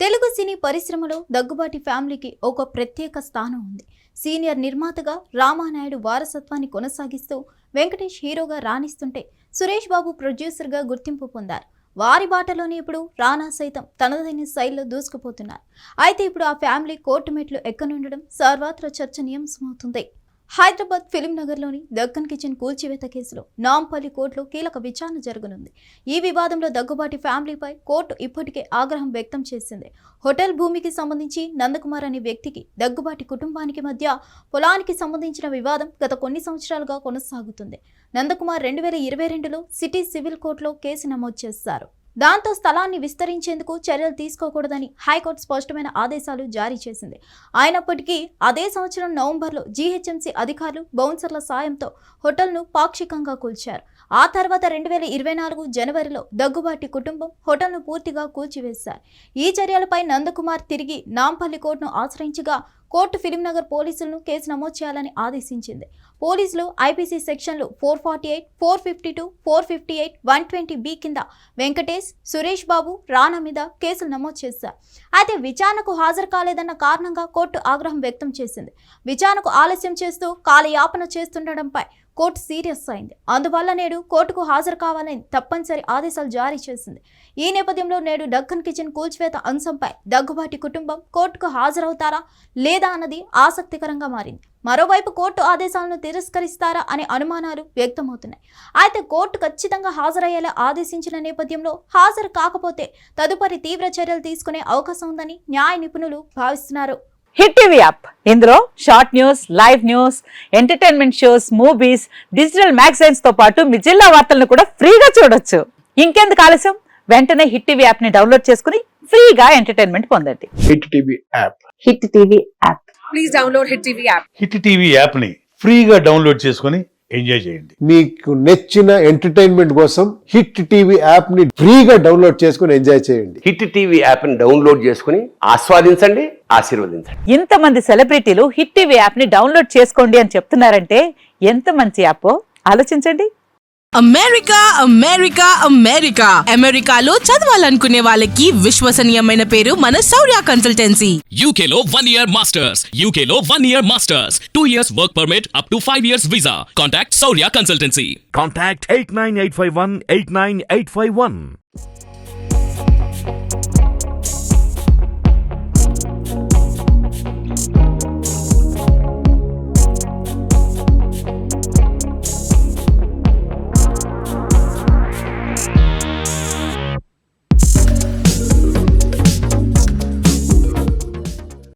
తెలుగు సినీ పరిశ్రమలో దగ్గుబాటి ఫ్యామిలీకి ఒక ప్రత్యేక స్థానం ఉంది. సీనియర్ నిర్మాతగా రామానాయుడు వారసత్వాన్ని కొనసాగిస్తూ వెంకటేష్ హీరోగా రాణిస్తుంటే సురేష్ బాబు ప్రొడ్యూసర్గా గుర్తింపు పొందారు. వారి బాటలోనే ఇప్పుడు రానా సైతం తనదైన శైలిలో దూసుకుపోతున్నారు. అయితే ఇప్పుడు ఆ ఫ్యామిలీ కోర్టు మెట్లు ఎక్కనుండడం సర్వత్రా చర్చనీయాంశమవుతుంది. హైదరాబాద్ ఫిలిం నగర్లోని దక్కన్ కిచెన్ కూల్చివేత కేసులో నాంపల్లి కోర్టులో కీలక విచారణ జరగనుంది. ఈ వివాదంలో దగ్గుబాటి ఫ్యామిలీపై కోర్టు ఇప్పటికే ఆగ్రహం వ్యక్తం చేసింది. హోటల్ భూమికి సంబంధించి నందకుమార్ అనే వ్యక్తికి దగ్గుబాటి కుటుంబానికి మధ్య పొలానికి సంబంధించిన వివాదం గత కొన్ని సంవత్సరాలుగా కొనసాగుతుంది. నందకుమార్ 2022లో సిటీ సివిల్ కోర్టులో కేసు నమోదు చేశారు. దాంతో స్థలాన్ని విస్తరించేందుకు చర్యలు తీసుకోకూడదని హైకోర్టు స్పష్టమైన ఆదేశాలు జారీ చేసింది. అయినప్పటికీ అదే సంవత్సరం నవంబర్లో జీహెచ్ఎంసీ అధికారులు బౌన్సర్ల సాయంతో హోటల్ను పాక్షికంగా కూల్చారు. ఆ తర్వాత 2024 జనవరిలో దగ్గుబాటి కుటుంబం హోటల్ను పూర్తిగా కూల్చివేశారు. ఈ చర్యలపై నందకుమార్ తిరిగి నాంపల్లి కోర్టును ఆశ్రయించగా కోర్టు ఫిలిం నగర్ పోలీసులను కేసు నమోదు చేయాలని ఆదేశించింది. పోలీసులు ఐపీసీ సెక్షన్లు 448, 452, 458, 120B కింద వెంకటేష్, సురేష్ బాబు, రానా మీద కేసులు నమోదు చేశారు. అయితే విచారణకు హాజరు కాలేదన్న కారణంగా కోర్టు ఆగ్రహం వ్యక్తం చేసింది. విచారణకు ఆలస్యం చేస్తూ కాలయాపన చేస్తుండటంపై కోర్టు సీరియస్ అయింది. అందువల్ల నేడు కోర్టుకు హాజరు కావాలని తప్పనిసరి ఆదేశాలు జారీ చేసింది. ఈ నేపథ్యంలో నేడు దక్కన్ కిచెన్ కూల్చివేత అంశంపై దగ్గుబాటి కుటుంబం కోర్టుకు హాజరవుతారా లేదా అన్నది ఆసక్తికరంగా మారింది. మరోవైపు కోర్టు ఆదేశాలను తిరస్కరిస్తారా అనే అనుమానాలు వ్యక్తమవుతున్నాయి. అయితే కోర్టు ఖచ్చితంగా హాజరయ్యేలా ఆదేశించిన నేపథ్యంలో హాజరు కాకపోతే తదుపరి తీవ్ర చర్యలు తీసుకునే అవకాశం ఉందని న్యాయ నిపుణులు భావిస్తున్నారు. హిట్ టీవీ యాప్, ఇందులో short news, live news, entertainment shows, movies, digital magazines తో పాటు మీ జిల్లా వార్తలను కూడా ఫ్రీగా చూడొచ్చు. ఇంకెందుకు ఆలస్యం, వెంటనే హిట్ టీవీ యాప్ ని డౌన్లోడ్ చేసుకుని ఫ్రీగా ఎంటర్టైన్మెంట్ పొందండి. Hit TV app. Hit TV app. Please download hit TV app. Hit TV app ని ఫ్రీగా డౌన్లోడ్ చేసుకుని ఎంజాయ్ చేయండి. మీకు నచ్చిన ఎంటర్టైన్మెంట్ కోసం హిట్ టీవీ యాప్ ని ఫ్రీగా డౌన్లోడ్ చేసుకుని ఎంజాయ్ చేయండి. హిట్ టీవీ యాప్ ని డౌన్లోడ్ చేసుకుని ఆస్వాదించండి, ఆశీర్వదించండి. ఇంతమంది సెలబ్రిటీలు హిట్ టీవీ యాప్ ని డౌన్లోడ్ చేసుకోండి అని చెప్తున్నారంటే ఎంత మంచి యాప్ ఆలోచించండి. అమెరికా అమెరికా అమెరికా అమెరికాలో చదవాలనుకునే వాళ్ళకి విశ్వసనీయమైన పేరు మన శౌర్య కన్సల్టెన్సీ. UK లో 1 year masters. UK లో 1 year masters. 2 years work permit up to 5 years visa. Contact Saurya Consultancy. Contact 89851 89851.